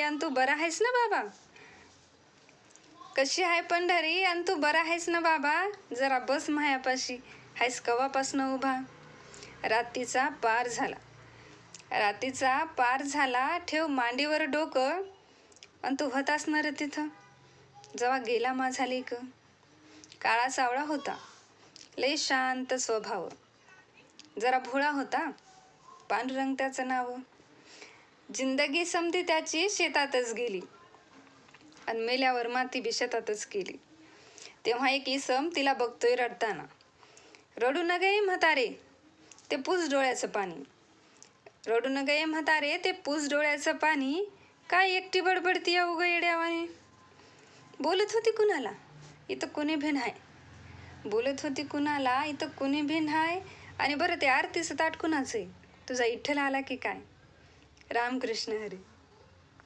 आणि तू बरा आहेस ना बाबा? कशी आहे पंढरी आणि तू बरा आहेस ना बाबा? जरा बस मायापाशी, हायस कवापासनं उभा. रातीचा पार झाला, ठेव मांडीवर डोकं, आणि तू होतास ना रे तिथं जेव्हा गेला माझा लेक. काळा सावळा होता, लय शांत स्वभाव, जरा भोळा होता, पांडुरंग त्याचं नाव. जिंदगी समधी त्याची शेतातच गेली, आणि मेल्यावर माती बी शेतातच केली. तेव्हा एक इसम तिला बघतोय रडताना. रडू न गे म्हातारे, ते पूस डोळ्याचं पाणी. रडू न गे म्हातारे, ते पूस डोळ्याचं पाणी. काय एकटी बडबडती उग येड्यावाने. बोलत होती कुणाला, इथं कुणी भिन आहे. बोलत होती कुणाला, इथं कुणी भिन आहे. आणि बरं ते आरतीचं ताट कुणाचं आहे? तुझा इठ्ठल आला की काय? रामकृष्ण हरी.